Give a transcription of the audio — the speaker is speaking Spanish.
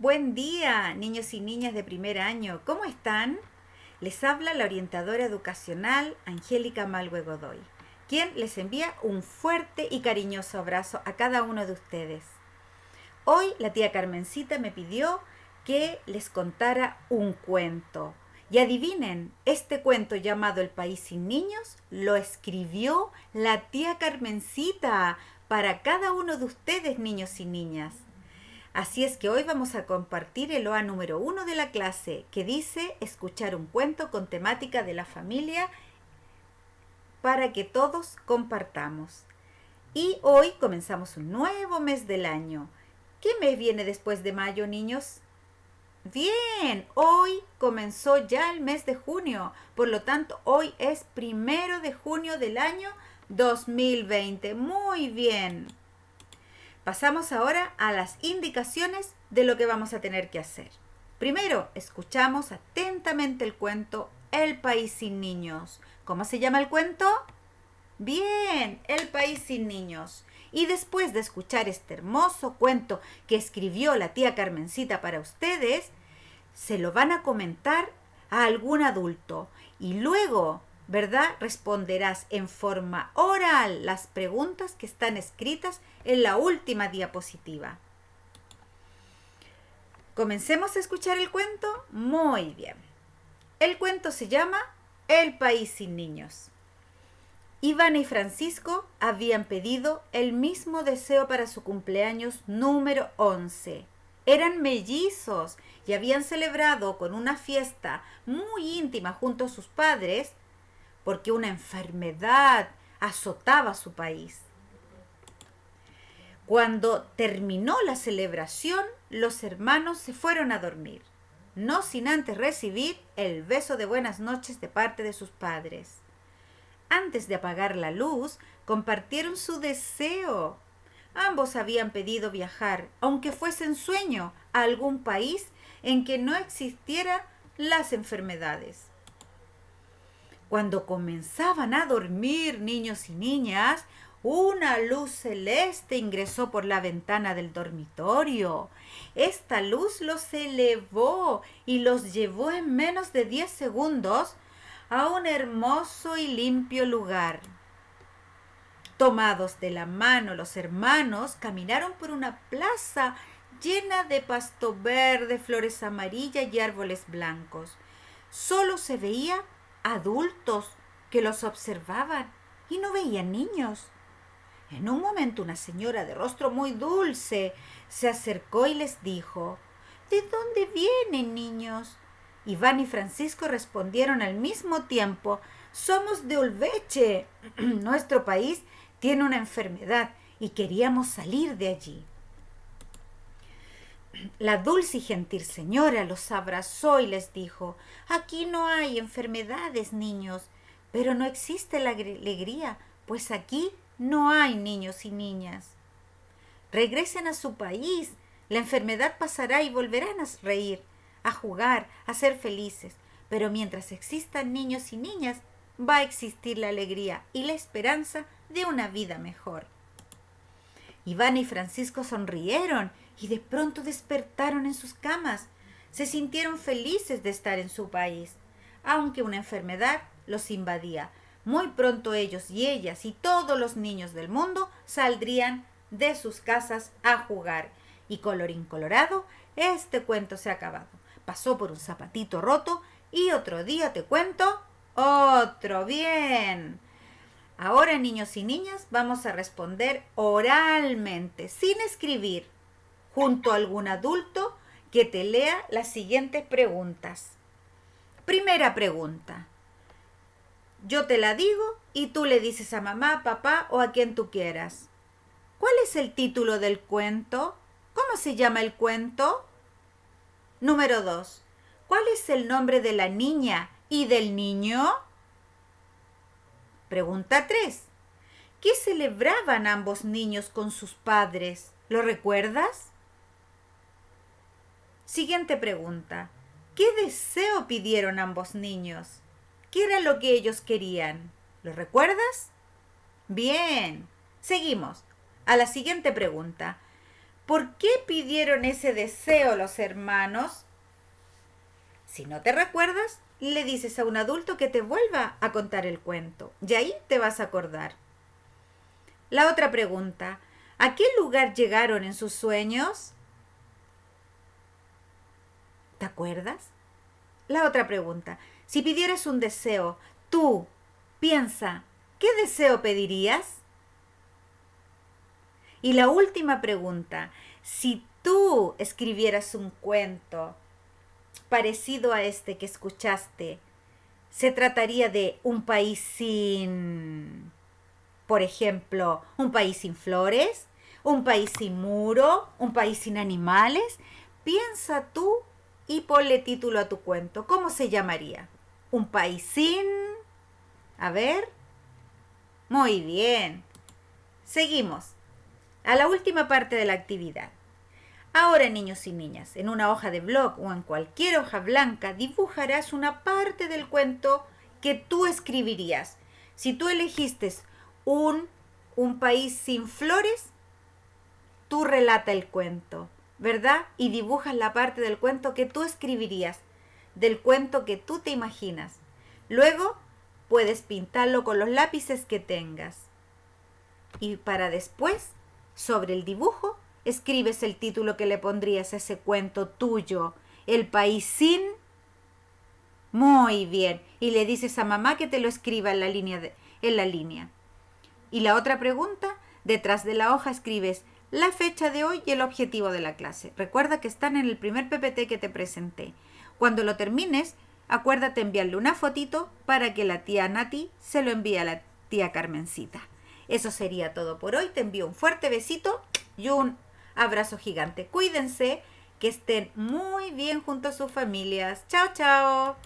Buen día, niños y niñas de primer año. ¿Cómo están? Les habla la orientadora educacional Angélica Malhue Godoy, quien les envía un fuerte y cariñoso abrazo a cada uno de ustedes. Hoy la tía Carmencita me pidió que les contara un cuento. Y adivinen, este cuento llamado El País sin Niños lo escribió la tía Carmencita para cada uno de ustedes, niños y niñas. Así es que hoy vamos a compartir el OA número 1 de la clase, que dice escuchar un cuento con temática de la familia para que todos compartamos. Y hoy comenzamos un nuevo mes del año. ¿Qué mes viene después de mayo, niños? Bien, hoy comenzó ya el mes de junio, por lo tanto hoy es 1 de junio del año 2020. Muy bien. Pasamos ahora a las indicaciones de lo que vamos a tener que hacer. Primero, escuchamos atentamente el cuento El País sin Niños. ¿Cómo se llama el cuento? Bien, El País sin Niños. Y después de escuchar este hermoso cuento que escribió la tía Carmencita para ustedes, se lo van a comentar a algún adulto. Y luego, ¿verdad?, responderás en forma oral las preguntas que están escritas en la última diapositiva. ¿Comencemos a escuchar el cuento? Muy bien. El cuento se llama El País sin Niños. Ivana y Francisco habían pedido el mismo deseo para su cumpleaños número 11. Eran mellizos y habían celebrado con una fiesta muy íntima junto a sus padres porque una enfermedad azotaba su país. Cuando terminó la celebración, los hermanos se fueron a dormir, no sin antes recibir el beso de buenas noches de parte de sus padres. Antes de apagar la luz, compartieron su deseo. Ambos habían pedido viajar, aunque fuese en sueño, a algún país en que no existieran las enfermedades. Cuando comenzaban a dormir, niños y niñas, una luz celeste ingresó por la ventana del dormitorio. Esta luz los elevó y los llevó en menos de 10 segundos a un hermoso y limpio lugar. Tomados de la mano, los hermanos caminaron por una plaza llena de pasto verde, flores amarillas y árboles blancos. Solo se veía adultos que los observaban y no veían niños. En un momento una señora de rostro muy dulce se acercó y les dijo: ¿De dónde vienen, niños? Iván y Francisco respondieron al mismo tiempo: somos de Olveche. Nuestro país tiene una enfermedad y queríamos salir de allí. La dulce y gentil señora los abrazó y les dijo: aquí no hay enfermedades, niños, pero no existe la alegría, pues aquí no hay niños y niñas. Regresen a su país, la enfermedad pasará y volverán a reír, a jugar, a ser felices, pero mientras existan niños y niñas, va a existir la alegría y la esperanza de una vida mejor. Iván y Francisco sonrieron y de pronto despertaron en sus camas. Se sintieron felices de estar en su país, aunque una enfermedad los invadía. Muy pronto ellos y ellas y todos los niños del mundo saldrían de sus casas a jugar. Y colorín colorado, este cuento se ha acabado. Pasó por un zapatito roto y otro día te cuento otro. Bien. Ahora, niños y niñas, vamos a responder oralmente, sin escribir, junto a algún adulto que te lea las siguientes preguntas. Primera pregunta. Yo te la digo y tú le dices a mamá, papá o a quien tú quieras. ¿Cuál es el título del cuento? ¿Cómo se llama el cuento? Número 2. ¿Cuál es el nombre de la niña y del niño? Pregunta 3. ¿Qué celebraban ambos niños con sus padres? ¿Lo recuerdas? Siguiente pregunta. ¿Qué deseo pidieron ambos niños? ¿Qué era lo que ellos querían? ¿Lo recuerdas? Bien. Seguimos a la siguiente pregunta. ¿Por qué pidieron ese deseo los hermanos? Si no te recuerdas, le dices a un adulto que te vuelva a contar el cuento y ahí te vas a acordar. La otra pregunta, ¿a qué lugar llegaron en sus sueños? ¿Te acuerdas? La otra pregunta, si pidieras un deseo, tú, piensa, ¿qué deseo pedirías? Y la última pregunta, si tú escribieras un cuento parecido a este que escuchaste, ¿se trataría de un país sin, por ejemplo, un país sin flores, un país sin muro, un país sin animales? Piensa tú y ponle título a tu cuento. ¿Cómo se llamaría? ¿Un país sin? A ver. Muy bien. Seguimos a la última parte de la actividad. Ahora, niños y niñas, en una hoja de blog o en cualquier hoja blanca dibujarás una parte del cuento que tú escribirías. Si tú elegiste un país sin flores, tú relata el cuento, ¿verdad? Y dibujas la parte del cuento que tú escribirías, del cuento que tú te imaginas. Luego puedes pintarlo con los lápices que tengas. Y para después, sobre el dibujo, escribes el título que le pondrías a ese cuento tuyo, El país sin. Muy bien. Y le dices a mamá que te lo escriba en la línea. Y la otra pregunta, detrás de la hoja escribes la fecha de hoy y el objetivo de la clase. Recuerda que están en el primer PPT que te presenté. Cuando lo termines, acuérdate enviarle una fotito para que la tía Nati se lo envíe a la tía Carmencita. Eso sería todo por hoy. Te envío un fuerte besito y un abrazo gigante. Cuídense, que estén muy bien junto a sus familias. Chao, chao.